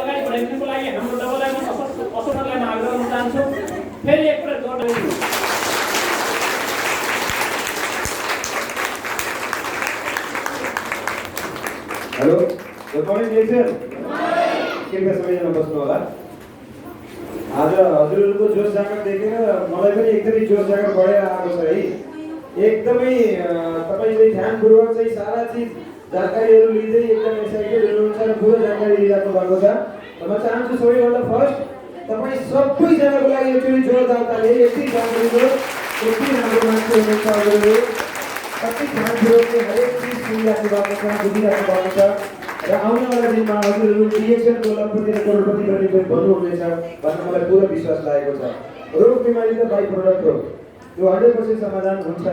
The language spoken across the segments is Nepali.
अगाडि बढाइदिनुको लागि हाम्रो डबलआईमा असोनालाई माग गर्न चाहन्छु। फेरि एक पटक जोड दिनु। Hello, good morning director. कृपया सबैजना बस्नु होला। आज हजुरहरूको जोस जागर देखेर मलाई पनि एकदमै जोस जागर बढेर आएको छ है। एकदमै तपाईले ध्यानपूर्वक चाहिँ सारा चीज जानकारीहरू लिँदै एकदम एक्साइटेड हुनुहुन्छ र पुरो जानकारी लिइराख्नु भएको छ। म चाहन्छु सबैभन्दा फर्स्ट तपाईँ सबैजनाको लागि एकचोटि जोरदार ताली। यति जानकारीको यति राम्रो मान्छे हुनुहुन्छ हजुरहरू। कति ध्यानपूर्वक हरेक चिज सुनिराख्नु भएको छ, बुझिराख्नु भएको छ र आउनेवाला दिनमा हजुरहरू डिएक्सनको लखपति र करोडपति गर्ने भन्नुहुनेछ भन्ने मलाई पुरा विश्वास लागेको छ। रोग बिमारी त बाइ प्रोडक्ट हो, त्यो 100% समाधान हुन्छ नै।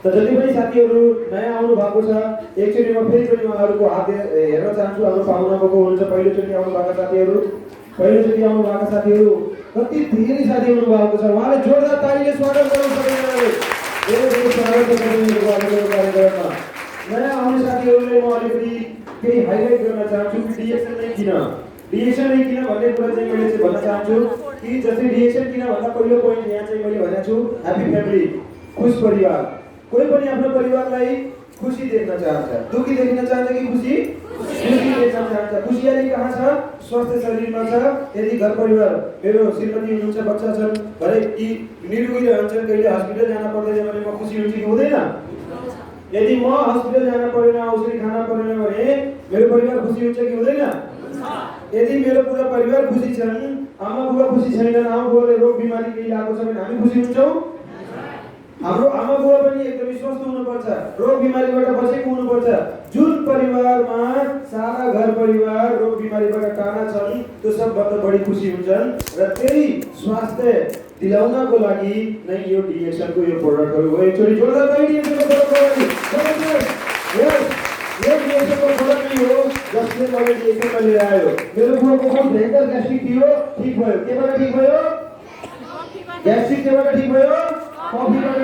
त जति पनि साथीहरू नयाँ आउनु भएको छ एकचोटि म फेरि पनि उहाँहरूको हात हेर्न चाहन्छु। हाम्रो पाहुना भएको हुनुहुन्छ पहिलोचोटि आउनु भएको साथीहरू, कति धेरै साथी हुनु भएको छ। उहाँले जोरदार तालीले स्वागत गर्नु सबैजनाले। धेरै स्वागत छ तपाईँहरूको कार्यक्रममा। नयाँ आउने साथीहरूले म अलिकति केही हाइलाइट गर्न चाहन्छु कि डिएक्सन नै किन भन्ने कुरा चाहिँ मैले चाहिँ भन्न चाहन्छु कि जस्तै डिएक्सन किन भन्दा पहिलो पोइन्ट यहाँ चाहिँ मैले भनेको छु ह्याप्पी फ्यामिली, खुश परिवार। कोही पनि आफ्नो परिवारलाई खुसी देख्न चाहन्छ, दुखी देख्न चाहन्छ कि खुसी देख्न चाहन्छ। खुसियाली कहाँ छ? स्वस्थ शरीरमा छ। यदि घर परिवार मेरो श्रीमती हुनुहुन्छ, बच्चा छन् भरे कि निरोगी रहन्छन्, कहिले हस्पिटल जान पर्दैन भने म खुसी हुन्छु कि हुँदैन? यदि म हस्पिटल जान परेन, औषधि खान परेन भने मेरो परिवार खुसी हुन्छ कि हुँदैन? यदि मेरो पुरा परिवार खुसी छन्, आमा बुवा खुसी छैनन्, आमा बुवाले रोग बिमारी केही लागेको छ भने हामी खुसी हुन्छौँ? हाम्रो आमा बुवा पनि एकदमै स्वस्थ हुनुपर्छ, रोग बिमारीबाट बचेको हुनुपर्छ। जुन परिवारमा सारा घर परिवार रोग बिमारीबाट टाढा छन् त्यो सबभन्दा बढी खुसी हुन्छन् र त्यही स्वास्थ्य दिलाउनको लागि नै यो डिएक्सनको यो प्रोडक्टहरू हो। एकचोटि जोरदार ताली डिएक्सनको प्रोडक्टको लागि। यो डिएक्सनको प्रोडक्ट नै हो जसले मलाई डिएक्सनमा लिएर आयो। मेरो बुवाको बहुत भयङ्कर ग्यास्ट्रिक थियो, ठिक भयो। केबाट ठिक भयो? ग्यास्ट्रिक केबाट ठिक भयो? कफीबाट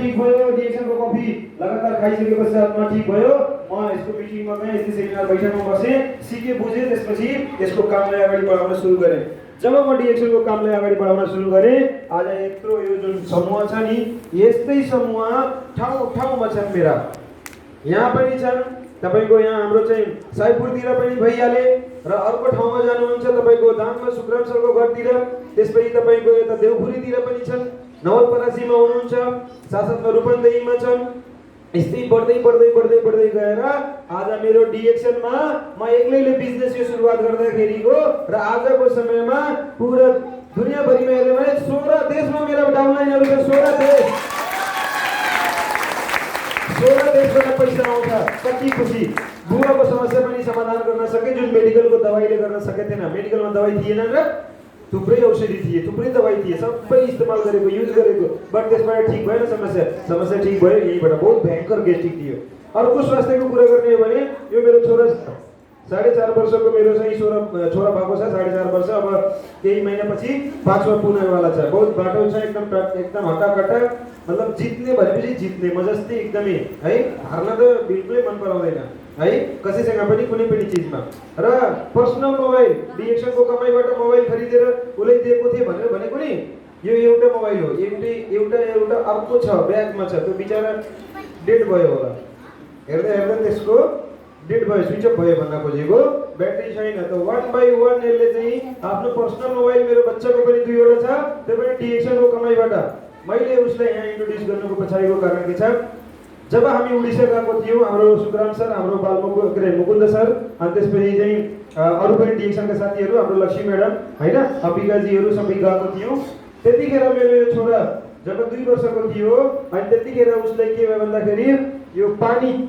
ठिक भयो। डिएक्सनको कफी लगातार खाइसके पश्चातमा ठिक भयो। म यसको मिटिङमा गएँ, यस्तो सेमिनार बैठकमा बसेँ, सिकेँ, बुझेँ, त्यसपछि यसको कामलाई अगाडि बढाउन सुरु गरेँ। जब म डिएक्सनको कामलाई अगाडि बढाउन सुरु गरेँ, आज यत्रो यो जुन समूह छ नि, यस्तै समूह ठाउँमा छन् मेरा। यहाँ पनि छन् तपाईको, यहाँ हाम्रो चाहिँ साइपुरतिर पनि भइहाले र अर्को ठाउँमा जानुहुन्छ तपाईको दाङमा सुग्राम सरको घरतिर, त्यसपछि तपाईको यता देउखुरीतिर पनि छन्, नवलपरासीमा हुनुहुन्छ, साथसाथमा रूपन्देहीमा छन्। यस्तै बढ्दै गएर आज मेरो डिएक्सनमा म एक्लैले बिजनेस यो सुरुवात गर्दाखेरिको र आजको समयमा पुरा दुनियाँभरिमा हेर्यो भने 16 देशमा मेरो डाउनलाइनहरू छ। 16 देशबाट पैसा आउँछ। कति खुसी। बुवाको समस्या पनि समाधान गर्न सके जुन मेडिकलको दबाईले गर्न सकेथेन। मेडिकलमा दबाई थिएन र थुप्रै औषधि थिए, थुप्रै दबाई थिए, सबै इस्तेमाल गरेको, युज गरेको, बट त्यसबाट ठिक भएन समस्या ठिक भयो। यहीँबाट बहुत भयङ्कर ग्यास्ट्रिक थियो। अर्को स्वास्थ्यको कुरा गर्ने हो भने यो मेरो छोरा 4.5 वर्षको मेरो चाहिँ छोरा भएको छ, 4.5 वर्ष। अब केही महिनापछि 5वां पुग्नेवाला छ। बहुत बाटो छ, एकदम हट्टाकट्टा, मतलब जित्ने भनेपछि जित्ने म जस्तै एकदमै है। हार्न त बिल्कुलै मन पराउँदैन है कसैसँग पनि कुनै पनि चिजमा। र पर्सनल मोबाइल डिएक्सनको कमाइबाट मोबाइल खरिदेर उसले दिएको थिए भनेर भनेको नि, यो एउटा मोबाइल हो, एउटा अर्को छ ब्यागमा छ, त्यो बिचरा डेड भयो होला। हेर्दा त्यसको डेड भयो, स्विच अफ भयो भन्न खोजेको। ब्याट्री छैन त 1 by 1 यसले चाहिँ आफ्नो पर्सनल मोबाइल मेरो बच्चाको पनि 2वटा छ, त्यो पनि डिएक्सनको कमाइबाट। मैले उसलाई यहाँ इन्ट्रोड्युस गर्नुको पछाडिको कारण के छ, जब हामी उडिसा गएको थियौँ, हाम्रो सुग्राम सर, हाम्रो मुकुन्द सर, अनि त्यसपछि चाहिँ अरू पनि डिएक्सनका साथीहरू, हाम्रो लक्ष्मी म्याडम होइन, अम्बिकाजीहरू सबै गएको थियौँ। त्यतिखेर मेरो यो छोरा जब 2 वर्षको थियो, अनि त्यतिखेर उसलाई के भयो भन्दाखेरि यो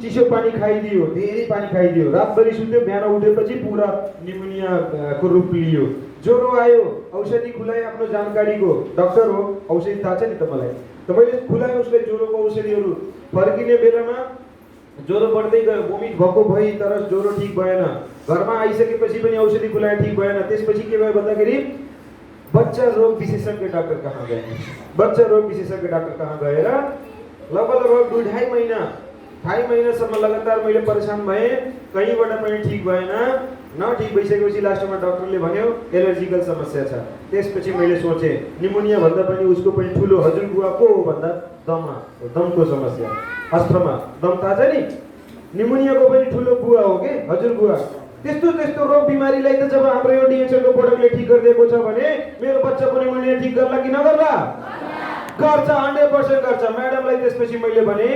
चिसो पानी खाइदियो, धेरै पानी खाइदियो, रातभरि सुत्यो, बिहान उठेपछि पुरा निमोनियाको रूप लियो, ज्वरो आयो। औषधि खुलाए, आफ्नो जानकारीको डाक्टर हो, औषधि थाहा छ नि त मलाई, त मैले खुलाएँ उसलाई ज्वरोको औषधिहरू। फर्किने बेलामा ज्वरो बढ्दै गयो, भोमिट भएको भई तर ज्वरो ठिक भएन। घरमा आइसकेपछि पनि औषधि खुलाए, ठिक भएन। त्यसपछि के भयो भन्दाखेरि बच्चा रोग विशेषज्ञ डाक्टर कहाँ गएर लगभग 2.5 महिना 5 महिनासम्म लगातार मैले परेशान भएँ, कहीँबाट पनि ठिक भएन। ठिक भइसकेपछि लास्टमा डाक्टरले भन्यो एलर्जिकल समस्या छ। त्यसपछि मैले सोचेँ निमोनिया भन्दा पनि उसको पनि ठुलो हजुरबुवा को हो भन्दा दमको समस्या, अस्थमा, दम ताजा नि, निमोनियाको पनि ठुलो बुवा हो के हजुरबुवा। त्यस्तो रोग बिमारीलाई त जब हाम्रो यो डिएक्सनको प्रोडक्टले ठिक गरिदिएको छ भने मेरो बच्चाको निमोनिया ठिक गर्ला कि नगर्ला? गर्छ, 100% गर्छ। म्याडमलाई त्यसपछि मैले भने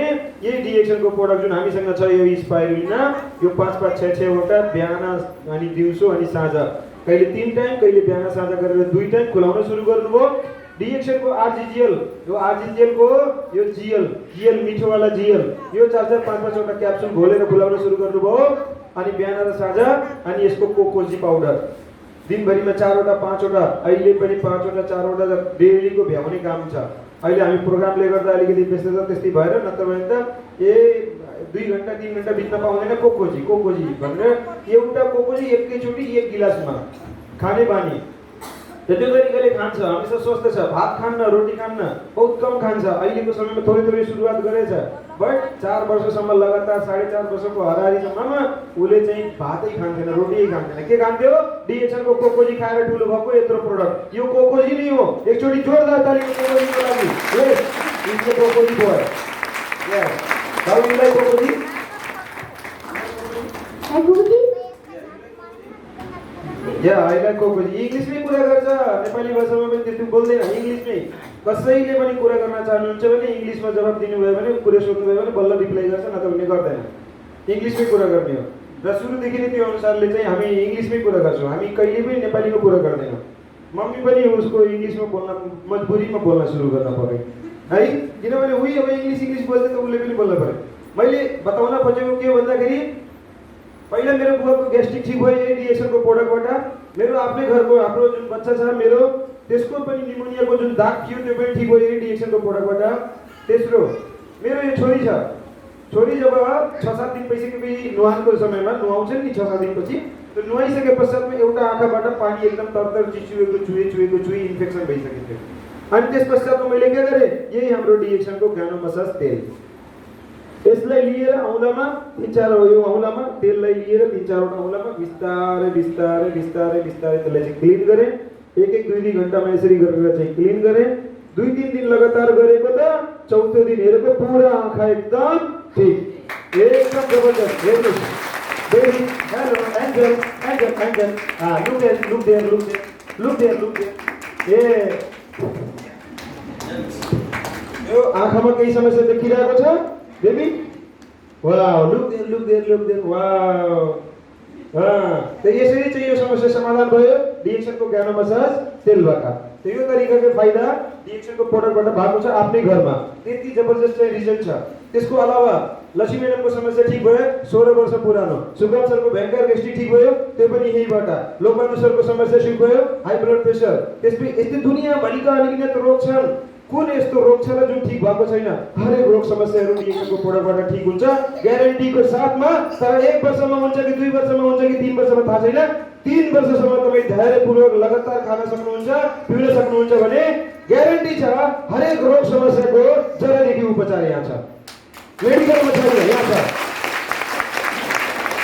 यही डिएक्सनको प्रोडक्ट जुन हामीसँग छ यो स्पाइरुलिना, यो 5-5, 6-6 वटा बिहान अनि दिउँसो अनि साँझ, कहिले 3 टाइम कहिले बिहान साँझ गरेर 2 टाइम खुलाउन सुरु गर्नुभयो। डिएक्सनको आरजिजिएल, यो आरजिजिएलको यो जिएल मिठोवाला जिएल, यो 4-4, 5-5 वटा क्याप्सुल घोलेर खुलाउन सुरु गर्नुभयो। अनि बिहान र साँझ। अनि यसको कोकोजी पाउडर दिनभरिमा 4 वटा 5 वटा, अहिले पनि 5 वटा 4 वटा डेलीको भ्याउने काम छ। अहिले हामी प्रोग्रामले गर्दा अलिकति व्यस्त छ, त्यस्तै भएर नत्र भने त 2 घन्टा 3 घन्टा बित्न पाउँदैन। कोकोजी भनेर एउटा कोकोजी एकैचोटि 1 गिलासमा खाने बानी। त्यो तरिकाले खान्छ, हमेसा स्वस्थ छ, भात खान्न, रोटी खान्न, बहुत कम खान्छ। अहिलेको समयमा थोरै सुरुवात गरेछ, बट 4 वर्षसम्म लगातार 4.5 वर्षको हरारीसम्ममा उसले चाहिँ भातै खान्थेन, रोटी खान्थेन। के खान्थ्यो? डिएक्सनको कोकोजी खाएर ठुलो भएको यत्रो प्रोडक्ट। यो कोकोजी नै हो। एकचोटि जोरदार तालीको कोकोजीको लागि। यस, इट्स कोकोजी बोय। यस, दाउलाई कोकोजी। अहिले कोकोजी इङ्ग्लिसमै कुरा गर्छ, नेपाली भाषामा पनि त्यति बोल्दैन, इङ्ग्लिसमै। कसैले पनि कुरा गर्न चाहनुहुन्छ भने इङ्ग्लिसमा जवाब दिनुभयो भने, कुरा सोध्नुभयो भने बल्ल रिप्लाई गर्छ, नत्र भने गर्दैन। इङ्ग्लिसमै कुरा गर्ने हो र सुरुदेखि नै त्यो अनुसारले चाहिँ हामी इङ्ग्लिसमै कुरा गर्छौँ। हामी कहिले पनि नेपालीको कुरा गर्दैनौँ। मम्मी पनि उसको इङ्ग्लिसमा बोल्न मजबुरीमा बोल्न सुरु गर्न पर्यो है, किनभने उही अब इङ्ग्लिस बोल्छ त उसले पनि बोल्न पर्यो। मैले बताउन खोजेको के भन्दाखेरि पहिला मेरो बुवाको ग्यास्ट्रिक ठिक भयो यही डिएक्सनको प्रोडक्टबाट। मेरो आफ्नै घरको हाम्रो जुन बच्चा छ मेरो, त्यसको पनि निमोनियाको जुन दाग थियो त्यो पनि ठिक भयो यही डिएक्सनको प्रोडक्टबाट। तेस्रो, मेरो यो छोरी छ, छोरी जब 6-7 दिन भइसकेपछि नुहानको समयमा नुहाउँछन् नि 6-7 दिनपछि, त्यो नुहाइसके पश्चातमा एउटा आँखाबाट पानी एकदम तरतर चुहेको इन्फेक्सन भइसकेको थियो। अनि त्यस पश्चातमा मैले के गरेँ? यही हाम्रो डिएक्सनको गानो मसाज तेल, यसलाई लिएर औँलामा 3-4 यो औँलामा तेललाई लिएर 3-4 वटा औँलामा बिस्तारै त्यसलाई चाहिँ क्लिन गरेँ। 1-2 घन्टामा यसरी गरेर चाहिँ क्लिन गरेँ। 2-3 दिन लगातार गरेको त 4थो दिन हेरेको पुरा आँखा एकदम ठिक, एकदम जबरदस्त। हेर्नुहोस्, baby, hello, angel, look there. ए यो आँखामा केही समस्या देखिरहेको छ baby? Wow, look there, wow. तो यसरी चाहिँ यो समस्या समाधान भयो डिएक्सनको गानो मसाज तेलबाट। तो यो तरिकाको फाइदा डिएक्सनको प्रोडक्टबाट भएको छ आफ्नै घरमा। त्यति जबरजस्त चाहिँ रिजल्ट छ। त्यसको अलावा लक्ष्मी म्याडमको समस्या ठिक भयो, 16 वर्ष पुरानो। सुगम सरको भयङ्कर गेस्ट्रिक ठिक भयो, त्यो पनि यहीबाट। लोकमान्य सरको समस्या ठिक भयो, हाई ब्लड प्रेसर। त्यसपछि यस्तै दुनियाँभरिका अनगिनत रोग छन्। कुन यस्तो रोग छ र जुन ठिक भएको छैन? हरेक रोग समस्याहरू डिएक्सनको प्रोडक्टबाट ठिक हुन्छ ग्यारेन्टीको साथमा। तर 1 वर्षमा हुन्छ कि 2 वर्षमा हुन्छ कि 3 वर्षमा थाहा छैन। 3 वर्षसम्म तपाईँ धैर्यपूर्वक लगातार खान सक्नुहुन्छ, पिउन सक्नुहुन्छ भने ग्यारेन्टी छ हरेक रोग समस्याको जरादेखि उपचार यहाँ छ, मेडिकलमा छैन, यहाँ छ।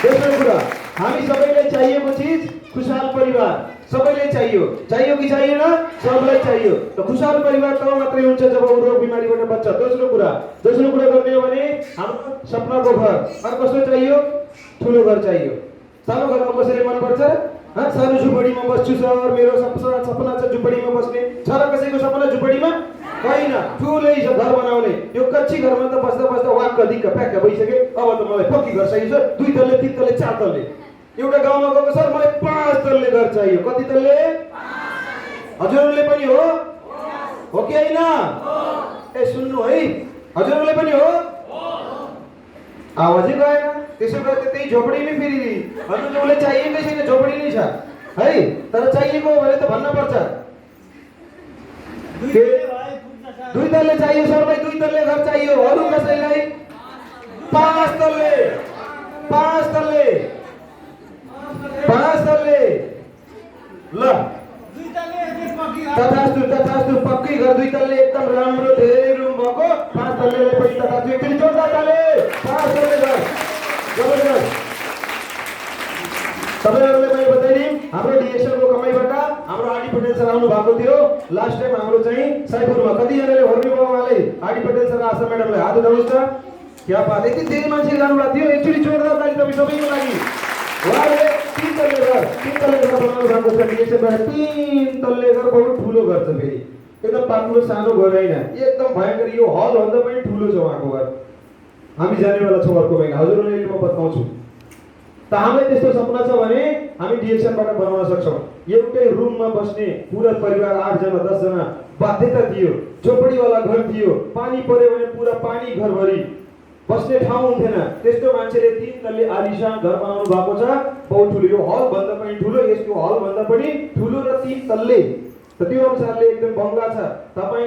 दोस्रो कुरा, हामी सबैलाई चाहिएको चिज खुशहाल परिवार। सबैलाई चाहियो कि चाहिएन? सबैलाई चाहियो। त खुशहाल परिवार तब मात्रै हुन्छ जब रोग बिमारीबाट बच्छ। दोस्रो कुरा गर्ने हो भने हाम्रो सपनाको घर। अनि कस्तो चाहियो? ठुलो घर चाहियो। सानो घरमा कसैले मनपर्छ? सानो झुपडीमा बस्छु सर, मेरो सपना छ झुपडीमा बस्ने। छ र कसैको सपना झुपडीमा? होइन, ठुलै छ घर बनाउने। यो कच्ची घरमा त बस्दा वाक्क दिक्क प्याक्क भइसक्यो। अब त मलाई पक्की घर चाहियो सर, 2 तल्ले 3 तल्ले 4 तल्ले। एउटा गाउँमा गएको सर मलाई 5 तल्ले घर चाहियो। कति तल्ले? हजुरहरूले पनि हो कि होइन? ए सुन्नु है, हजुरहरूले पनि हो? आवाजै गएन। त्यसो भए त त्यही झोपडी नै फेरि हजुरलाई चाहिएकै छैन, झोपडी नै छ है। तर चाहिएको हो भने त भन्न पर्छ। 2 तल्ले चाहियो सरलाई, 2 तल्ले घर चाहियो। अरू कसैलाई? 5 तल्ले 5 तल्ले ल तथास्तु पक्कै घर 2 तल्ले एकदम राम्रो धेरै रुम भएको 5 तल्लेलाई पनि राख्छु एकचोटि जोरदार ताली पास गर्ने घर जबरजस्त तपाईहरुले मैले बताइदिएँ हाम्रो डिएक्सएलको कमाइबाट हाम्रो आदि पटेल सर आउनु भएको थियो लास्ट टाइम हाम्रो चाहिँ साइपुरमा कति जनाले हर्मी बाबाले आदि पटेल सर आशा म्याडमले हात उठाउनुस् त क्या बात यति धेरै मान्छे जानु भएको थियो एकचोटि जोरदार ताली तपाईँ सबैको लागि उहाँले 3 तल्ले घर बनाउनु भएको छ डिएक्सएलबाट 3 तल्ले घर बहुत ठुलो घर छ फेरि एकदम पातलो सानो घर हैन एकदम भयंकर यो हल भन्दा पनि ठुलो छ उहाँको घर हामी जानेवाला छौँ अर्को महिना हजुरहरूले म बताउँछु त हामीलाई त्यस्तो सपना छ भने हामी डिएक्सएलबाट बनाउन सक्छौं एउटै रुममा बस्ने पूरा परिवार 8 जना 10 जना बाध्यता थियो झोपडीवाला घर थियो पानी पर्यो भने पूरा पानी घरभरि बस्ने ठाउँ हुन्थेन त्यस्तो मान्छेले 3 तल्ले आलिशान घर बनाउनु भएको छ बहुत ठुलो यो हल भन्दा पनि ठुलो यसको हल भन्दा पनि ठुलो र 3 तल्ले त त्यो अनुसारले एकदम बंगला छ तपाई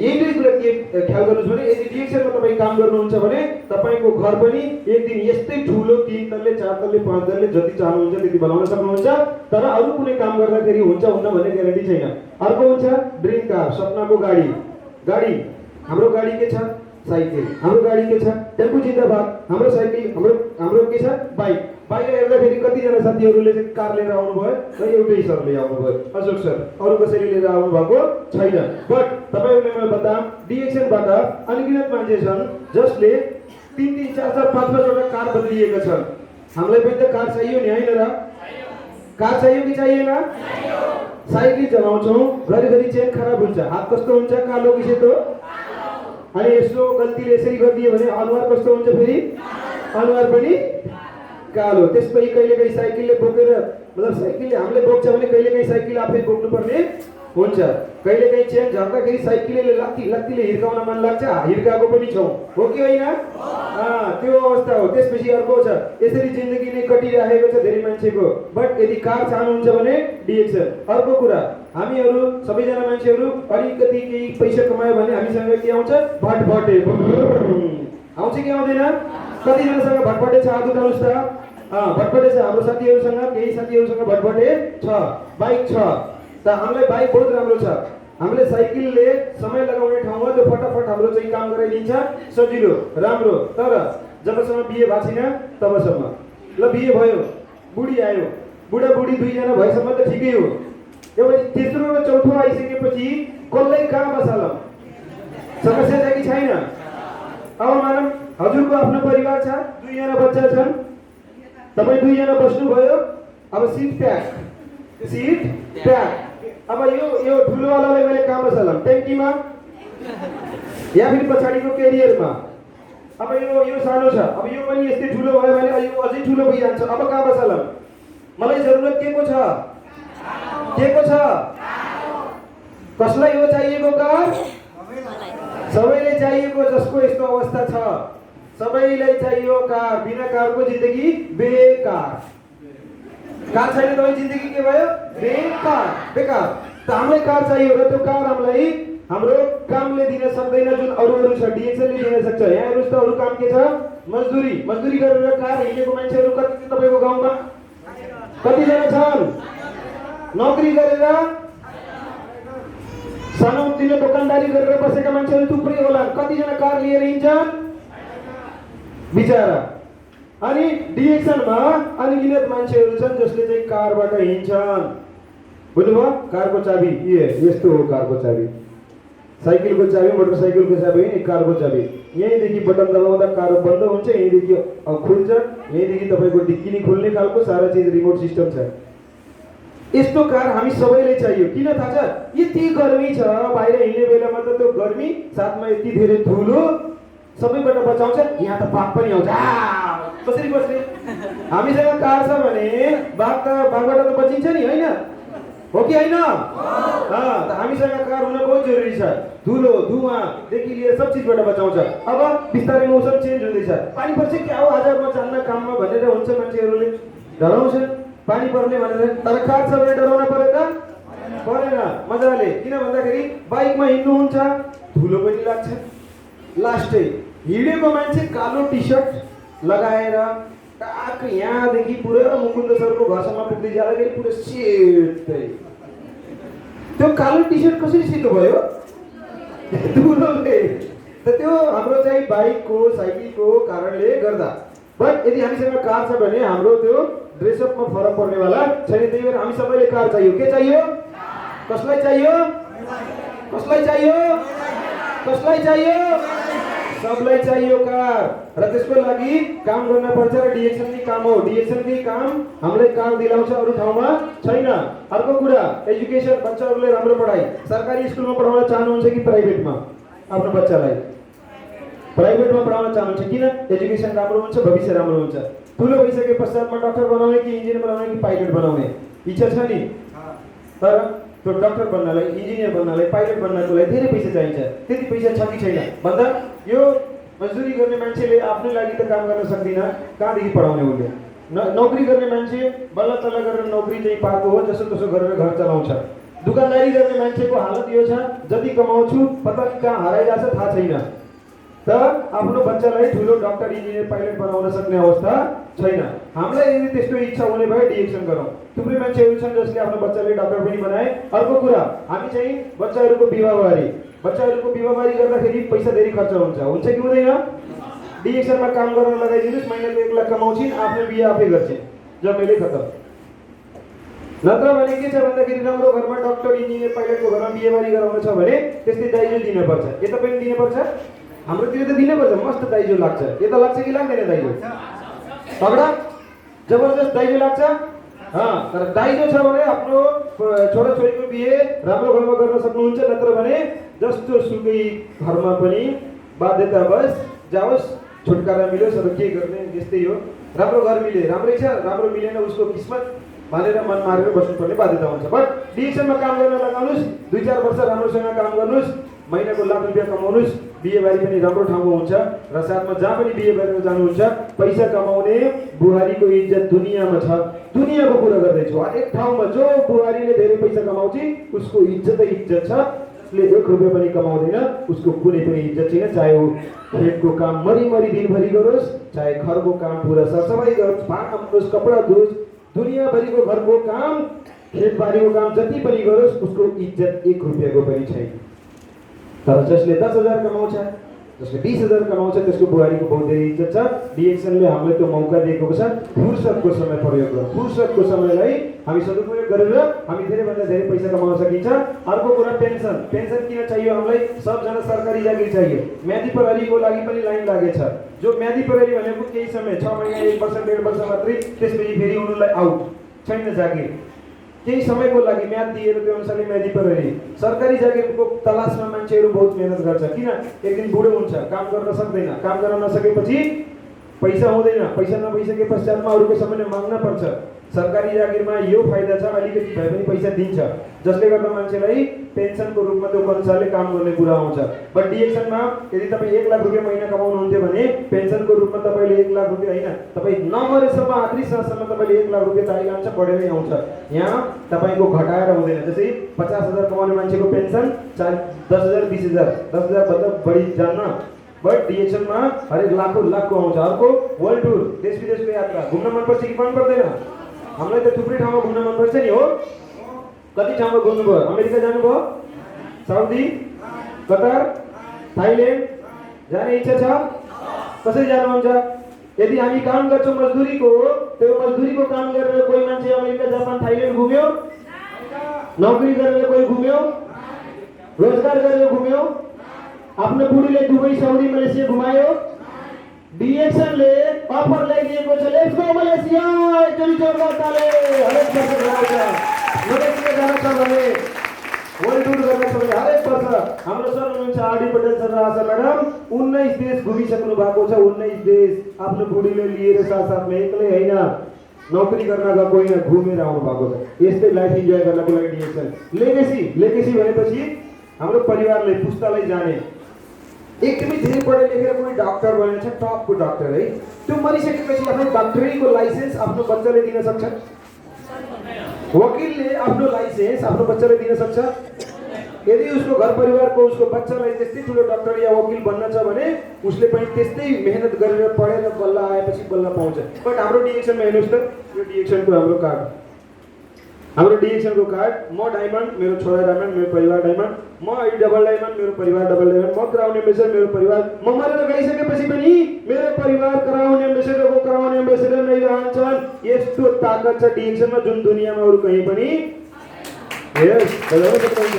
यही दुई कुरा के ख्याल गर्नुस् भने यदि डिएक्सएलमा तपाई काम गर्नुहुन्छ भने तपाईको घर पनि एक दिन यस्तै ठुलो 3 तल्ले 4 तल्ले 5 तल्ले जति चाहनुहुन्छ त्यति बनाउन सक्नुहुन्छ तर अरु कुनै काम गर्दाखेरि हुन्छ हुन्न भन्ने ग्यारेन्टी छैन अर्को हुन्छ ड्रिम कार सपनाको गाडी हाम्रो गाडी के छ साइकल हाम्रो गाडी के छ टेम्पो जिन्दाबाद हाम्रो साइकल हाम्रो के छ बाइक हेर्दा फेरि कति जना साथीहरुले चाहिँ कार लिएर आउनु भयो र एउटै सरले आउनु भयो अशोक सर अरु कसैले लिएर आउनु भएको छैन बट तपाईहरुले मलाई बताम डिएक्सएल बाट अनगिनत मान्छे छन् जसले 3 4 5 वटा कार बदलिएका छन् हामीलाई पनि त कार चाहियो नि हैन र कार चाहियो कि चाहिएन साइकल चलाउँछौं घरिघरि चेन खराब हुन्छ हात कस्तो हुन्छ कालो कि सेतो अनि यसो गल्तीले यसरी गरिदियो भने अनुहार कस्तो हुन्छ फेरि अनुहार पनि कालो त्यसपछि कहिलेकाहीँ साइकलले बोकेर मतलब साइकलले हामीले बोक्छ भने कहिलेकाहीँ साइकल आफै बोक्नु पर्ने हुन्छ कहिलेकाहीँ चेन झर्दाखेरि साइकलले लत्तीले हिर्काउन मन लाग्छ हिर्काको पनि छौ हो कि हैन त्यो अवस्था हो त्यसपछि अर्को छ यसरी जिन्दगी नै कटिरहेको छ धेरै मान्छेको बट यदि कार चाहनुहुन्छ भने डिएक्सएल अर्को कुरा हामीहरु सबैजना मान्छेहरु अलिकति केही पैसा कमायो भने हामीसँग के आउँछ भटभटे आउँछ कि आउँदैन कति जनासँग भटभटे छ हात उठाउनुस् त भटभटे छ हाम्रो साथीहरुसँग केही साथीहरुसँग भटभटे छ बाइक छ त हामीलाई बाइक बहुत राम्रो छ हामीले साइकलले समय लगाउने ठाउँमा त्यो फटाफट हाम्रो चाहिँ काम गराइदिन्छ सजिलो राम्रो तर जबसम्म बिहे भएको छैन तबसम्म ल बिहे भयो बुढी आयो बुढा बुढी दुई जना भएसम्म त ठिकै हो एउटा तेस्रो र चौथो आइसकेपछि कसलाई कहाँ बसालम समस्या छ कि छैन अब मानम हजुरको आफ्नो परिवार छ दुई जना बच्चा छन् तपाई दुई जना बस्नु भयो अब सीट प्याक अब यो ठुलो वालालाई मैले कहाँ बसालम ट्याङ्कीमा या फेरि पछाडीको क्यारियरमा अब यो सानो छ अब यो पनि यस्तै ठुलो भयो भने यो अझै ठुलो भइजान्छ अब कहाँ बसालम मलाई जरुरत के को छ कसलाई यो चाहिएको कार सबैलाई चाहिएको जसको यस्तो अवस्था छ सबैलाई चाहियो कार बिना कारको जिन्दगी बेकार कार छैन त जिन्दगी के भयो बेकार त हामीलाई कार चाहियो र त्यो कार हामीलाई हाम्रो कामले दिन सक्दैन जुन अरु छ डिएक्सएलले दिन सक्छ यहाँ हेर्नुस् त अरु काम के छ मजदुरी गरेर कार हिँडेको मान्छेहरु कति तपाईको गाउँमा कति जना छन् नौकरी गरेर सानो तिनो दोकानदारी गरेर बसेका मान्छेहरु थुप्रै होला कति जना कार लिएर हिँड्छन् बिचारा अनि डिएक्सएलमा अनगिनत मान्छेहरु छन् जसले चाहिँ कारबाट हिँड्छन् बुझ्नुभयो कारको चाबी यस्तो हो कारको चाबी साइकलको चाबी मोटरसाइकलको चाबी हैन कारको चाबी यहीँदेखि बटन दबाउँदा कार बन्द हुन्छ यहीँदेखि खुल्छ यहीँदेखि तपाईको डिक्की नि खुल्ने खालको सारा चीज रिमोट सिस्टम छ यस्तो कार हामी सबैले चाहियो किन थाहा छ यति गर्मी छ बाहिर हिँड्ने बेलामा त त्यो गर्मी साथमा यति धेरै धुलो सबैबाट बचाउँछ यहाँ त बाघ पनि आउँछ कसरी बस्ने हामीसँग कार छ भने बाघबाट त बचिन्छ नि हैन हो कि हैन त हामीसँग कार हुन बहुत जरुरी छ धुलो धुवा देखि लिएर सब चीजबाट बचाउँछ अब बिस्तारै मौसम चेन्ज हुँदैछ पानी पर्छ क्या हो आज म जान्न काममा भनेर हुन्छ मान्छेहरुले डराउँछ पानी पर्ने भनेर तर कार छ भने डराउन पर्यो त परेन मजाले किन भन्दाखेरि बाइकमा हिँड्नु हुन्छ धुलो पनि लाग्छ लास्टै हिँडेको मान्छे कालो टी-शर्ट लगाएर टाक यहाँदेखि पुरा मुकुन्द सरको घरसम्म पुग्दै जाँदाखेरि पुरा सेतै त्यो कालो टी-शर्ट कसरी सेतो भयो धुलोले त त्यो हाम्रो चाहिँ बाइकको साइकलको कारणले गर्दा। बट यदि हामीसँग कार छ भने हाम्रो त्यो ड्रेसअपमा फरक पर्नेवाला छैन। त्यही भएर हामी सबैले कार चाहियो। के चाहियो? कसलाई चाहियो? कसलाई चाहियो? कसलाई चाहियो? सबलाई चाहियो कार। र त्यसको लागि काम गर्न पर्छ र डिएक्सनकै काम हो। डिएक्सनकै काम हामीलाई कार दिलाउँछ, अरू ठाउँमा छैन। अर्को कुरा एजुकेसन, बच्चाहरूले राम्रो पढाइ। सरकारी स्कुलमा पढाउन चाहनुहुन्छ कि प्राइभेटमा? आफ्नो बच्चालाई प्राइभेटमा पढाउन चाहनुहुन्छ। किन? एजुकेसन राम्रो हुन्छ, भविष्य राम्रो हुन्छ। ठुलो भइसके पश्चातमा डाक्टर बनाउने कि इन्जिनियर बनाउने कि पाइलट बनाउने इच्छा छ नि। तर त्यो डाक्टर बन्नलाई, इन्जिनियर बन्नलाई, पाइलट बन्नको लागि धेरै पैसा चाहिन्छ। त्यति पैसा छ कि छैन भन्दा यो मजदुरी गर्ने मान्छेले आफ्नै लागि त काम गर्न सक्दिन, कहाँदेखि पढाउने उसले? नौकरी गर्ने मान्छे बल्ल तल्ल गरेर नौकरी चाहिँ पाएको हो, जसो तसो गरेर घर चलाउँछ। दुकानदारी गर्ने मान्छेको हालत यो छ, जति कमाउँछु पत्ता कहाँ हराइरहेछ थाहा छैन। त आफ्नो बच्चालाई ठुलो डाक्टर, इन्जिनियर, पाइलट बनाउन सक्ने अवस्था छैन। हामीलाई यदि त्यस्तो इच्छा हुने भए डिएक्सन गरौँ। थुप्रै मान्छेहरू छन् जसले आफ्नो बच्चाले डाक्टर पनि बनाए। अर्को कुरा हामी चाहिँ बच्चाहरूको बिवाहबारी गर्दाखेरि पैसा धेरै खर्च हुन्छ कि हुँदैन? डिएक्सनमा काम गर्न लगाइदिनुहोस्, महिनाको 1 लाख कमाउँछिन्, आफ्नो बिहे आफै गर्छिन्, जम्मैले खतम। नत्र भने के छ भन्दाखेरि राम्रो घरमा डाक्टर, इन्जिनियर, पाइलटको घरमा बिहेबारी गराउनु छ भने त्यस्तै दाइजो दिनुपर्छ। यता पनि दिनुपर्छ, हाम्रोतिर त दिनुपर्छ। मस्त दाइजो लाग्छ। यता लाग्छ कि लाग्दैन दाइजो? तगडा जबरजस्त दाइजो लाग्छ। तर दाइजो छ भने आफ्नो छोराछोरीको बिहे राम्रो घरमा गर्न सक्नुहुन्छ। नत्र भने जस्तो सुकै घरमा पनि बाध्यतावश जाओस्, छुटकारा मिलोस्, अब के गर्ने, त्यस्तै हो। राम्रो घर मिले राम्रै छ, राम्रो मिलेन उसको किस्मत भनेर मन मारेर बस्नुपर्ने बाध्यता हुन्छ। बट डिएक्सनमा काम गर्न लगाउनुहोस्, 2-4 वर्ष राम्रोसँग काम गर्नुहोस्, महिनाको लाख रुपियाँ कमाउनुहोस्, बिहेबारी पनि राम्रो ठाउँमा हुन्छ र साथमा जहाँ पनि बिहे गरेर जानुहुन्छ पैसा कमाउने बुहारीको इज्जत दुनियाँमा छ। दुनियाँको कुरा गर्दैछु। हरेक ठाउँमा जो बुहारीले धेरै पैसा कमाउँछ उसको इज्जतै इज्जत छ। उसले 1 रुपियाँ पनि कमाउँदैन, उसको कुनै पनि इज्जत छैन। चाहे ऊ खेतको काम मरिमरि दिनभरि गरोस्, चाहे घरको काम पुरा सरसफाइ गरोस्, भाँडा मोलोस्, कपडा धोस्, दुनियाँभरिको घरको काम, खेतबारीको काम जति पनि गरोस्, उसको इज्जत 1 रुपियाँको पनि छैन। तर जसले 10,000 कमाउँछ, जसले 20,000 कमाउँछ, त्यसको बुहारीको बहुत धेरै इज्जत छ। डिएक्सनले हामीलाई त्यो मौका दिएको छ। फुर्सदको समय प्रयोग गरौँ। फुर्सदको समयलाई हामी सदुपयोग गरेर हामी धेरैभन्दा धेरै पैसा कमाउन सकिन्छ। अर्को कुरा पेन्सन। पेन्सन किन चाहियो हामीलाई? सबजना सरकारी जागिर चाहियो। म्यादी प्रहरीको लागि पनि लाइन लागेछ। जो म्यादी प्रहरी भनेको केही समय 6 महिना, 1 वर्ष, 1.5 वर्ष मात्रै, त्यसपछि फेरि उनीहरूलाई आउट, छैन जागिर। केही समयको लागि म्याद दिएर त्यो अनुसारले म्यादी प्रहरी। सरकारी जागिरको तलासमा मान्छेहरू बहुत मेहनत गर्छ। किन? एक दिन बुढो हुन्छ, काम गर्न सक्दैन। काम गर्न नसकेपछि पैसा हुँदैन। पैसा नभइसके पश्चातमा अरूको सामान्य माग्न पर्छ। सरकारी जागिरमा यो फाइदा छ, अलिकति भए पनि पैसा दिन्छ, जसले गर्दा मान्छेलाई पेन्सनको रूपमा त्यो अनुसारले काम गर्ने कुरा आउँछ। बट डिएक्सनमा यदि तपाईँ 1 लाख रुपियाँ महिना कमाउनुहुन्थ्यो भने पेन्सनको रूपमा तपाईँले 1 लाख रुपियाँ होइन, तपाईँ नमरेसम्म आखिरी साससम्म तपाईँले 1 लाख रुपियाँ चाहिँ आउँछ, बढेरै आउँछ। यहाँ तपाईँको घटाएर हुँदैन। जस्तै 50,000 कमाउने मान्छेको पेन्सन 10,000, 20,000, 10,000 भन्दा बढी जान्न। बट डिएक्सनमा हरेक लाखको आउँछ। अर्को वर्ल्ड टुर, देश विदेशको यात्रा। घुम्न मनपर्छ कि मन पर्दैन? हामीलाई त थुप्रै ठाउँमा घुम्न मनपर्छ नि हो। कति ठाउँमा घुम्नुभयो? अमेरिका जानुभयो, साउदी, कतार, थाइल्यान्ड जाने इच्छा छ? कसरी जानुहुन्छ? यदि हामी काम गर्छौँ मजदुरीको, त्यो मजदुरीको काम गरेर कोही मान्छे अमेरिका, जापान, थाइल्यान्ड घुम्यो? नौकरी गरेर कोही घुम्यो? रोजगार गरेर घुम्यो? आफ्नो बुढीले दुबई, साउदी, मलेसिया घुमायो? डिएक्सनले अफर ल्याइदिएको छ, लेट्स गो मलेसिया, एकचोटि जोरदार ताली। हरेक वर्ष गराउँछ। मलेसिया जान छ भने, वर्ल्ड टुर गर्न छ भने हरेक वर्ष। हाम्रो सर हुनुहुन्छ आरडी पटेल सर र आशा म्याडम, 19 देश घुमिसक्नु भएको छ। 19 देश आफ्नो बुढीले लिएर साथसाथमा, एक्लै होइन, नौकरी गर्न गएको होइन, घुमेर आउनु भएको छ। यस्तै लाइफ इन्जोय गर्नको लागि डिएक्सन। लेगेसी भनेपछि हाम्रो परिवारले, पुस्तालाई जाने। एकदमै धेरै पढे लेखेर कुनै डाक्टर बनेको छ, टपको डाक्टर है, त्यो मरिसकेपछि आफ्नो डाक्टरीको लाइसेन्स आफ्नो बच्चाले दिन सक्छ? वकिलले आफ्नो लाइसेन्स आफ्नो बच्चाले दिन सक्छ? यदि उसको घर परिवारको, उसको बच्चालाई त्यस्तै ठुलो डाक्टर या वकिल बन्न छ भने उसले पनि त्यस्तै मेहनत गरेर पढेर बल्ल आएपछि बल्ल पाउँछ। बट हाम्रो डिएक्सनमा हेर्नुहोस् त, यो डिएक्सनको हाम्रो कार्ड हाम्रो डिएक्सन को कार्ड म डायमन्ड मेरो छोरा डायमन्ड मेरो परिवार डायमन्ड म आई डबल डायमन्ड मेरो परिवार डबल डायमन्ड म क्राउन एम्बेसडर मेरो परिवार म मरेर गइसकेपछि पनि मेरो परिवार क्राउन एम्बेसडरको क्राउन एम्बेसडर नै रहन्छन्। यस्तो ताकत छ डिएक्सनमा जुन दुनियाँमा अरु कहीँ पनि यस बजाउन सक्नुहुन्छ।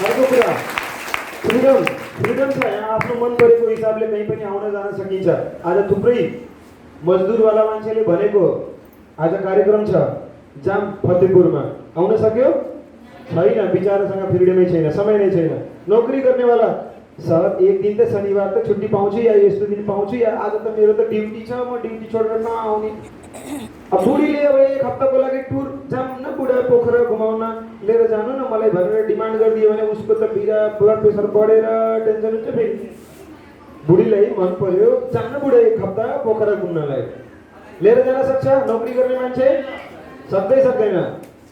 अर्को कुरा फ्रिडम फ्रिडम छ। यहाँ आफ्नो मन परेको हिसाबले कहीँ पनि आउन जान सकिन्छ। आज थुप्रै मजदुरवाला मान्छेले भनेको आज कार्यक्रम छ जाम फतेहपुरमा आउन सक्यो छैन। बिचारासँग फ्रिडमै छैन, समय नै छैन। नोकरी गर्नेवाला सर एक दिन त शनिबार त छुट्टी पाउँछु या यस्तो दिन पाउँछु या आज त मेरो त ड्युटी छ म ड्युटी छोडेर नआउने। अब बुढीले अब एक हप्ताको लागि टुर जाम न बुढा पोखरा घुमाउन लिएर जानु न मलाई भनेर डिमान्ड गरिदियो भने उसको त ब्लड प्रेसर बढेर टेन्सन हुन्छ। फेरि बुढीलाई मन पर्यो जाम न बुढा एक हप्ता पोखरा घुम्नलाई लिएर जान सक्छ नोकरी गर्ने मान्छे? सक्दैन।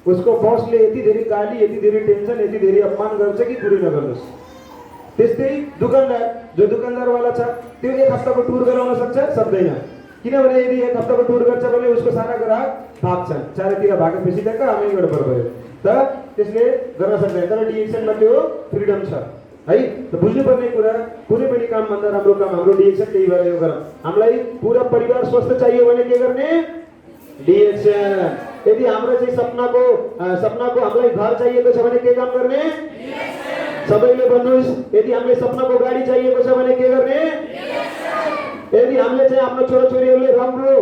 उसको बसले यति धेरै गाली यति धेरै टेन्सन यति धेरै अपमान गर्छ कि पुरै नगर्नुहोस्। त्यस्तै दुकानदार जो दुकानदारवाला छ त्यो एक हप्ताको टुर गराउन सक्दैन। किनभने यदि एक हप्ताको टुर गर्छ भने उसको सारा ग्राहक भाग्छन्। चारैतिर भागेपछि त हामी गडबड भयो त त्यसले गर्न सक्दैन। तर डिएक्सनमा त्यो फ्रिडम छ है। त बुझ्नुपर्ने कुरा कुनै पनि काम भन्दा राम्रो काम हाम्रो डिएक्सन त्यही भएर यो गरौँ। हामीलाई पुरा परिवार स्वस्थ चाहियो भने के गर्ने? डिएक्सन। यदि हाम्रो चाहिँ सपनाको हामीलाई घर चाहिएको छ भने के काम गर्ने? सबैले भन्नुहोस्। यदि हामीलाई सपनाको गाडी चाहिएको छ भने के गर्ने? यदि हामीले चाहिँ आफ्नो छोराछोरीहरूले राम्रो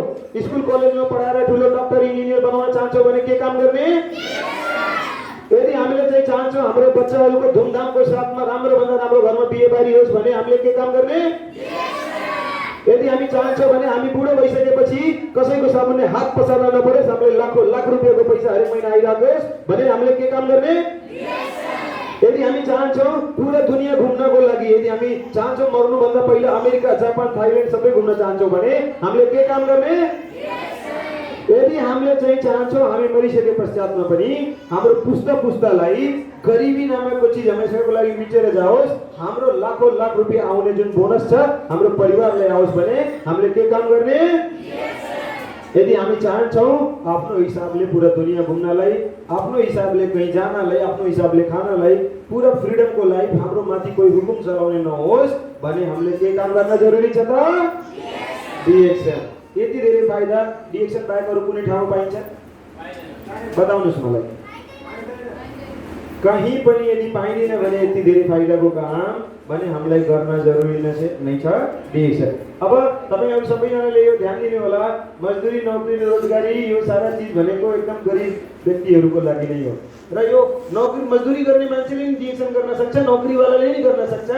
स्कुल कलेजमा पढाएर ठुलो डाक्टर इन्जिनियर बनाउन चाहन्छौँ भने के काम गर्ने? यदि हामीले चाहिँ चाहन्छौँ हाम्रो बच्चाहरूको धुमधामको साथमा राम्रो भन्दा राम्रो घरमा बिहे बारी होस् भने हामीले के काम गर्ने? यदि हामी चाहन्छौँ भने हामी बुढो भइसकेपछि कसैको सामुन्ने हात पसार्न नपरोस्, हामीले लाख रुपियाँको पैसा हरेक महिना आइराखोस् भने हामीले के काम गर्ने? यदि हामी चाहन्छौँ पुरा दुनियाँ घुम्नको लागि, यदि हामी चाहन्छौँ मर्नुभन्दा पहिला अमेरिका जापान थाइल्यान्ड सबै घुम्न चाहन्छौँ भने हामीले के काम गर्ने? यदि हामीले चाहिँ चाहन्छौँ हामी मरिसके पश्चातमा पनि हाम्रो पुस्तालाई गरिबी नामकको चिज हमेसाको लागि मिचेर जाओस्, हाम्रो लाख रुपियाँ आउने जुन बोनस छ हाम्रो परिवारलाई आओस् भने हामीले के काम गर्ने? यदि हामी चाहन्छौँ आफ्नो हिसाबले पुरा दुनियाँ घुम्नलाई, आफ्नो हिसाबले कहीँ जानलाई, आफ्नो हिसाबले खानलाई, पुरा फ्रिडमको लाइफ हाम्रो माथि कोही हुकुम चलाउने नहोस् भने हामीले के काम गर्न जरुरी छ त? डिएक्सन। यति धेरै फाइदा डिएक्सन बाहेक अरू कुनै ठाउँमा पाइन्छ? बताउनुहोस् मलाई। कहीँ पनि यदि पाइँदैन भने यति धेरै फाइदाको काम भने हामीलाई गर्न जरुरी नै छ डिएक्सन। अब तपाईहरु सबैजनाले यो ध्यान दिनु होला, मजदुरी नौकरी रोजगारी यो सारा चीज भनेको एकदम गरिब व्यक्तिहरुको लागि नै हो। र यो नौकरी मजदुरी गर्ने मान्छेले नि डिएक्सन गर्न सक्छ, नौकरीवालाले नि गर्न सक्छ,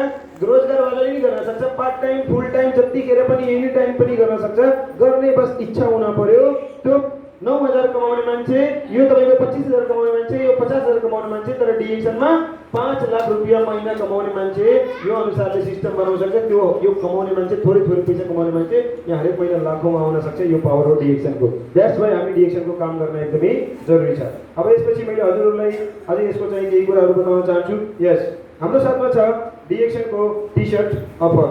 रोजगारवालाले नि गर्न सक्छ, पार्ट टाइम फुल टाइम जतिखेर पनि एनी टाइम पनि गर्न सक्छ। गर्ने बस इच्छा हुन पर्यो। त्यो 9000 कमाउने मान्छे, यो तपाईको 25000 कमाउने मान्छे, यो 50000 कमाउने मान्छे, तर डिएक्सनमा 5 लाख रुपैयाँ महिना कमाउने मान्छे यो अनुसारले सिस्टम बनाउन सक्छ। त्यो यो कमाउने मान्छे थोरै पैसा कमाउने मान्छे यहाँ हरेक महिना लाखौंमा आउन सक्छ। यो पावर हो डिएक्सनको। द्याट्स व्हाई हामी डिएक्सनको काम गर्न एकदमै जरुरी छ। अब यसपछि मैले हजुरहरुलाई अझै यसको चाहिँ केही कुराहरु बताउन चाहन्छु। यस, हाम्रो साथमा छ डिएक्सनको टी-शर्ट अफर।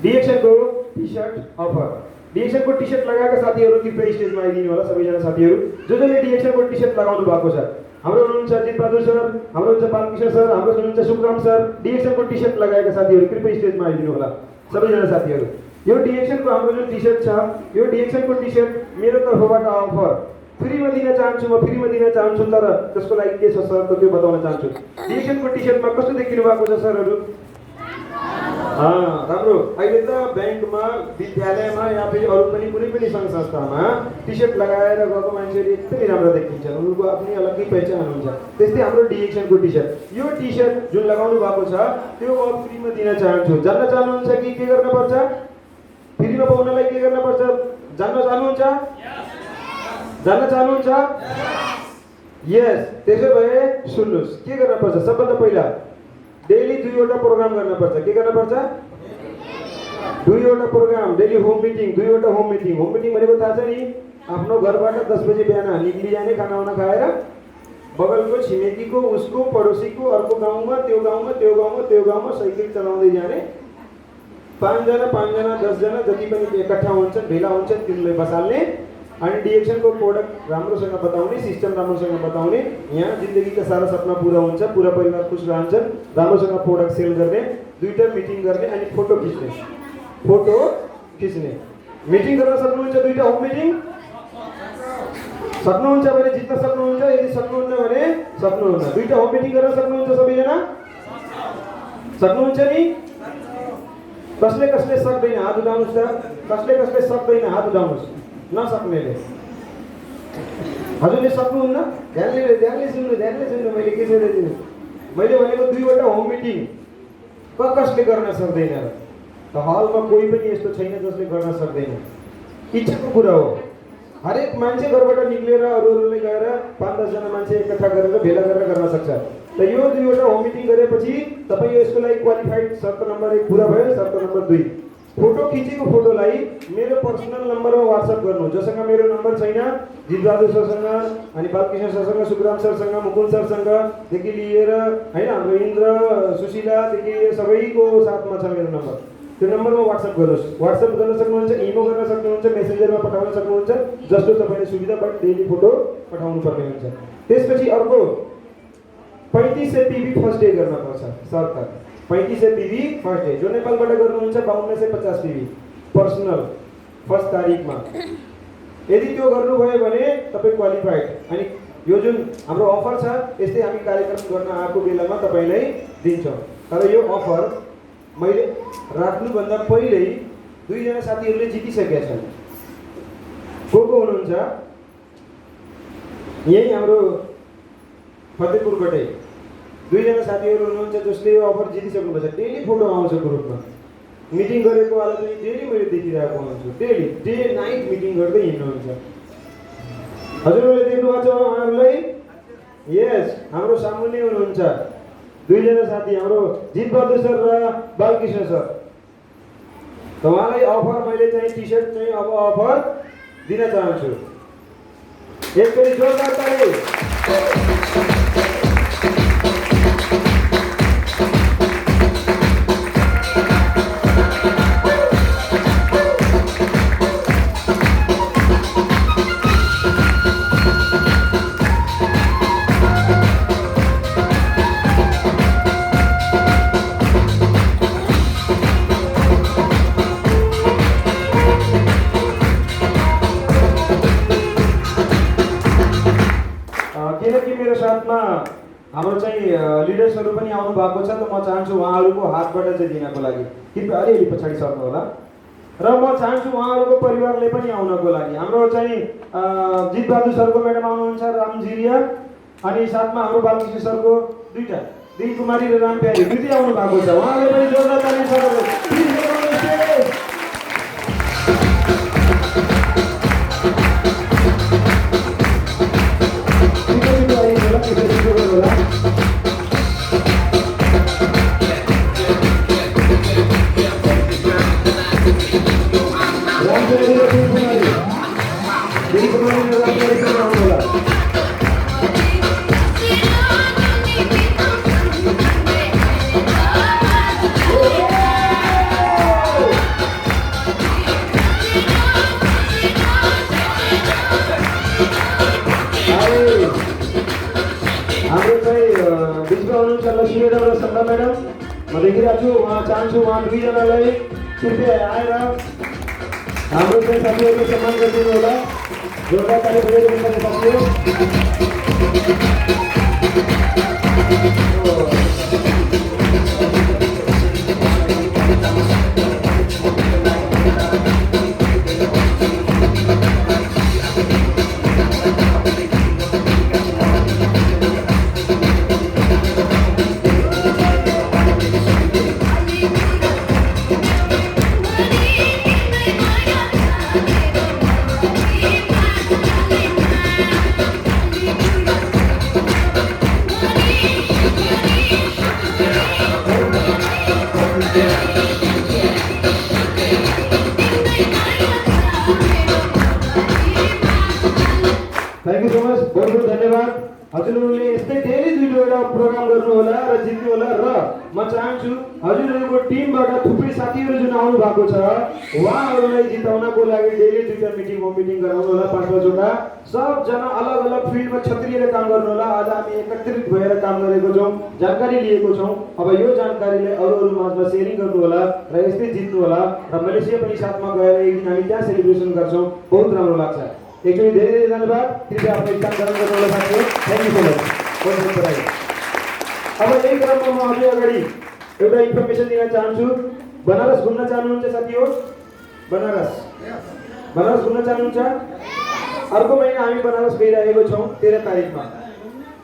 डिएक्सनको टी-शर्ट अफर। डिएक्सनको टी-शर्ट लगाएका साथीहरु कृपया स्टेजमा आइदिनु होला। सबैजना साथीहरु जसले डिएक्सनको टी-शर्ट लगाउनु भएको छ, हाम्रो हुनुहुन्छ अजित बहादुर सर, हाम्रो हुनुहुन्छ बालकृष्ण सर, हाम्रो हुनुहुन्छ सुखराम सर, डिएक्सनको टी-शर्ट लगाएका साथीहरु कृपया स्टेजमा आइदिनु होला। सबैजना साथीहरु, यो डिएक्सनको हाम्रो जुन टी-शर्ट छ, यो डिएक्सनको टी-शर्ट मेरो तर्फबाट अफर फ्रीमा दिन चाहन्छु। म फ्रीमा दिन चाहन्छु, तर त्यसको लागि के छ सर त त्यो बताउन चाहन्छु। डिएक्सनको टी-शर्टमा कस्तो देखिनु भएको छ सरहरु? राम्रो। अहिले त बैंकमा, विद्यालयमा या फेरि अरू पनि कुनै पनि संघ संस्थामा टी-शर्ट लगाएर गएको मान्छेहरू एकदमै राम्रो देखिन्छन्। उनीहरूको आफ्नै अलग्गै पहिचान हुन्छ। त्यस्तै हाम्रो डिएक्सनको टी-शर्ट, यो टी-शर्ट जुन लगाउनु भएको छ त्यो म फ्रीमा दिन चाहन्छु। जान्न चाहनुहुन्छ कि के गर्न पर्छ? फ्रीमा पाउनलाई के गर्न पर्छ जान्न चाहनुहुन्छ? जान्न चाहनुहुन्छ? यस, त्यसो भए सुन्नुस्, के गर्न पर्छ? सबभन्दा पहिला डेली 2 वटा प्रोग्राम गर्न पर्छ। के गर्न पर्छ? 2 वटा प्रोग्राम, डेली होम मिटिङ, 2 वटा होम मिटिङ। होम मिटिङ भनेको थाहा छ नि? आफ्नो घरबाट 10 बजे बिहान निक्ली जाने, खाना खाएर बगलको छिमेकीको, उसको पडोसीको, अर्को गाउँमा, त्यो गाउँमा, त्यो गाउँमा, त्यो गाउँमा साइकल चलाउँदै जाने। 5 जना 10 जना जति पनि एकट्ठा हुन्छन्, भेला हुन्छन्, तिनीलाई बसाल्ने अनि डिएक्सनको प्रोडक्ट राम्रोसँग बताउने, सिस्टम राम्रोसँग बताउने, यहाँ जिन्दगीका सारा सपना पूरा हुन्छ, पूरा परिवार खुश रहन्छन्, राम्रोसँग प्रोडक्ट सेल गर्ने, दुईटा मिटिङ गर्ने अनि फोटो खिच्ने। मिटिङ गर्न सक्नुहुन्छ, दुईटा होम मिटिङ सक्नुहुन्छ भने जित्न सक्नुहुन्छ, यदि सक्नुहुन्न भने सक्नुहुन्न। दुईटा होम मिटिङ गर्न सक्नुहुन्छ सबैजना? सक्नुहुन्छ नि? कसले कसले सक्दैन हात उठाउनुहोस् त? कसले कसले सक्दैन हात उठाउनुहोस्? नसक्नेले। हजुरले सक्नुहुन्न? ध्यानले सुन्नु मैले के सोधेको छु। मैले भनेको दुईवटा होम मिटिङ कसले गर्न सक्दैन र? त हलमा कोही पनि यस्तो छैन जसले गर्न सक्दैन। इच्छाको कुरा हो। हरेक मान्छे घरबाट निक्लेर अरूले गएर 5-10 जना मान्छे एकट्ठा गरेर भेला गरेर गर्न सक्छ। त यो दुईवटा होम मिटिङ गरेपछि तपाईँ यसको लागि क्वालिफाइड। शर्त नम्बर 1 पुरा भयो। शर्त नम्बर 2, फोटो खिचेको फोटोलाई मेरो पर्सनल नम्बरमा व्हाट्सएप गर्नु। जससँग मेरो नम्बर छैन, जितबहादुर सरसँग अनि बालकृष्ण सरसँग, सुखराम सरसँग, मुकुल सरसँग देखि लिएर हैन हाम्रो इन्द्र सुशीलादेखि लिएर सबैको साथमा छ मेरो नम्बर। त्यो नम्बरमा व्हाट्सएप गर्नुहोस्। व्हाट्सएप गर्न सक्नुहुन्छ, इमो गर्न सक्नुहुन्छ, मेसेन्जरमा पठाउन सक्नुहुन्छ, जस्तो तपाईँले सुविधा, बट डेली फोटो पठाउनु पर्ने हुन्छ। त्यसपछि अर्को 3500 पीबी फर्स्ट डे गर्न पर्छ। शर्त 3500 पीबी फर्स्ट डे। जो नेपालबाट गर्नुहुन्छ 5250 पीबी पर्सनल फर्स्ट तारिखमा। यदि त्यो गर्नुभयो भने तपाईँ क्वालिफाइड। अनि यो जुन हाम्रो अफर छ, यस्तै हामी कार्यक्रम गर्न आएको बेलामा तपाईँलाई दिन्छौँ। तर यो अफर मैले राख्नुभन्दा पहिल्यै 2 जना साथीहरूले जितिसकेका छन्। को हुनुहुन्छ? यही हाम्रो फतेहपुरबाटै 2 जना साथीहरू हुनुहुन्छ जसले यो अफर जितिसक्नुभएको छ। डेली फोटो आउँछ ग्रुपमा। मिटिङ गरेको वाला चाहिँ डेली मैले देखिरहेको हुन्छु। डेली डे नाइट मिटिङ गर्दै हिँड्नुहुन्छ। हजुरहरूले देख्नुभएको छ उहाँहरूलाई? यस, हाम्रो सामुन्ने हुनुहुन्छ 2 जना साथी, हाम्रो जितबहादुर सर र बालकृष्ण सर। त उहाँलाई अफर मैले चाहिँ टी सर्ट चाहिँ अब अफर दिन चाहन्छु। एकचोटि जोरदार ताली। हाम्रो चाहिँ लिडर्सहरू पनि आउनु भएको छ। त म चाहन्छु उहाँहरूको हातबाट चाहिँ दिनको लागि, कृपया अलिअलि पछाडि सर्नु होला। र म चाहन्छु उहाँहरूको परिवारले पनि आउनको लागि। हाम्रो चाहिँ जितबहादुर सरको म्याडम आउनुहुन्छ, रामजिरिया, अनि साथमा हाम्रो बालकृष्ण सरको दुईटा, दिल कुमारी र राम प्यारी दुईटै आउनु भएको छ। उहाँले पनि जोरदार ताली गर्नुहोस्। मैडम म देखिरहेको छु। उहाँ चाहन्छु उहाँ 2 जनालाई कृपया आएर हाम्रो चाहिँ साथीहरूको सम्मान गरिदिनु होला। जोरदार ताली बजाइदिनु साथीहरू। हजुरहरूले यस्तै धेरै दुईवटा प्रोग्राम गर्नु होला र जित्नु होला र म चाहन्छु हजुरहरूको टिमबाट थुप्रै साथीहरू जुन आउनु भएको छ उहाँहरूलाई जिताउनको लागि डेली दुईटा मिटिङ गराउनु होला 5-5 वटा सबजना अलग अलग फिल्डमा छत्रिएर काम गर्नु होला। आज हामी एकत्रित भएर काम गरेको छौँ, जानकारी लिएको छौँ। अब यो जानकारीलाई अरू माझमा सेयरिङ गर्नु होला र यस्तै जित्नु होला र मलेसिया पनि साथमा गएर एक दिन हामी त्यहाँ सेलिब्रेसन गर्छौँ। बहुत राम्रो लाग्छ। एकचोटि धेरै धेरै धन्यवाद। कृपया आफ्नो स्थान ग्रहण गर्नु होला साथीहरू। Thank you so much. अब यही क्रममा म अझै अगाडि एउटा इन्फर्मेसन दिन चाहन्छु। बनारस घुम्न चाहनुहुन्छ साथीहरू? बनारस घुम्न चाहनुहुन्छ? अर्को महिना हामी बनारस गइरहेको छौँ 13 तारिकमा।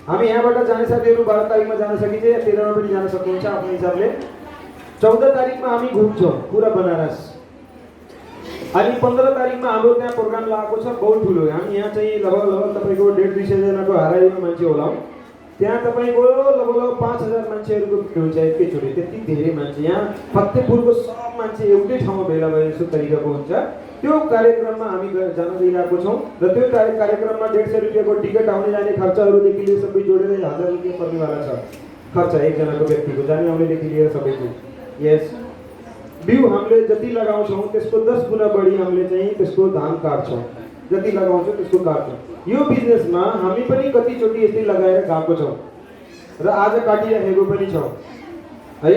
हामी यहाँबाट जाने साथीहरू 12 तारिकमा जान सकिन्छ या 13मा पनि जान सक्नुहुन्छ आफ्नो हिसाबले। 14 तारिकमा हामी घुम्छौँ पुरा बनारस। अनि 15 तारिकमा हाम्रो त्यहाँ प्रोग्राम लागेको छ बहुत ठुलो। हामी यहाँ चाहिँ लगभग तपाईँको 150-200 जनाको हाराहारीमा मान्छे होला। त्यहाँ तपाईँको लगभग 5000 मान्छेहरूको भिड हुन्छ एकैचोटि। त्यति धेरै मान्छे यहाँ फतेहपुरको सब मान्छे एउटै ठाउँमा भेला भए जस्तो तरिकाको हुन्छ। त्यो कार्यक्रममा हामी जान गइरहेको छौँ र त्यो कार्यक्रममा 150 रुपियाँको टिकट आउने जाने खर्चहरूदेखि लिएर सबै जोडेर 1000 रुपियाँ पर्नेवाला छ खर्च एकजनाको व्यक्तिको जाने आउनेदेखि लिएर सबैको। यस बिउ हामीले जति लगाउँछौँ त्यसको 10 गुणा बढी हामीले चाहिँ त्यसको धान काट्छौँ। जति लगाउँछौँ त्यसको काट्छौँ। यो बिजनेसमा हामी पनि कतिचोटि यस्तै लगाएर गएको छौँ र आज काटिरहेको पनि छौँ है।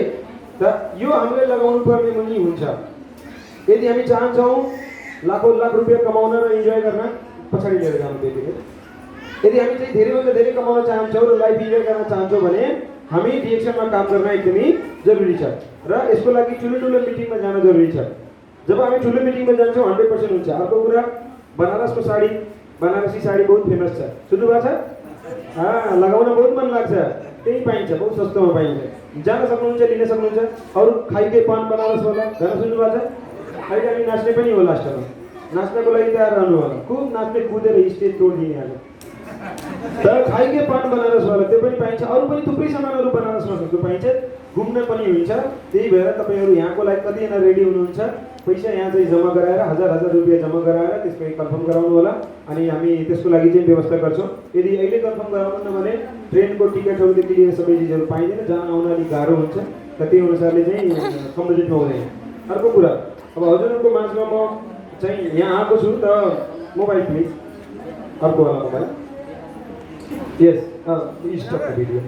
त यो हामीले लगाउनु पर्ने पनि हुन्छ। यदि हामी चाहन्छौँ लाखौँ लाख रुपियाँ कमाउन र इन्जोय गर्न पछाडि लिएर जानु त्यतिकै। यदि हामी चाहिँ धेरैभन्दा धेरै कमाउन चाहन्छौँ र लाइफ इन्जोय गर्न चाहन्छौँ भने हामी डिरेक्सनमा काम गर्न एकदमै जरुरी छ र यसको लागि ठुलो मिटिङमा जान जरुरी छ। जब हामी ठुलो मिटिङमा जान्छौँ 100% हुन्छ। अर्को कुरा बनारसको साडी, बनारसी साडी बहुत फेमस छ। सुन्नु भएको छ? लगाउन बहुत मन लाग्छ। त्यही पाइन्छ, बहुत सस्तोमा पाइन्छ। जान सक्नुहुन्छ, लिन सक्नुहुन्छ। अरू खाइके पान बनारस होला गाना सुन्नु भएको छ? अहिले हामी नाच्ने पनि हो लास्टमा। नाच्नको लागि तयार रहनु होला। खुब नाच्ने कुदेर स्टेज तोडिदिने आज। तर खाइके पान बनारस होला त्यो पनि पाइन्छ। अरू पनि थुप्रै सामानहरू बनारसमा सस्तो पाइन्छ। घुम्न पनि हुन्छ। त्यही भएर तपाईँहरू यहाँको लागि कतिजना रेडी हुनुहुन्छ? पैसा यहाँ चाहिँ जम्मा गराएर 1000 रुपियाँ जम्मा गराएर त्यसको कन्फर्म गराउनु होला अनि हामी त्यसको लागि चाहिँ व्यवस्था गर्छौँ। यदि अहिले कन्फर्म गराउनु भने ट्रेनको टिकटहरूदेखि लिएर सबै चिजहरू पाइँदैन, जान आउन अलिक गाह्रो हुन्छ। र त्यही अनुसारले चाहिँ कम बजेटमा हुँदैन। अर्को कुरा अब हजुरहरूको माझमा म चाहिँ यहाँ आएको छु त मोबाइल प्लिज अर्को वाला मोबाइल। यस स्टप भिडियो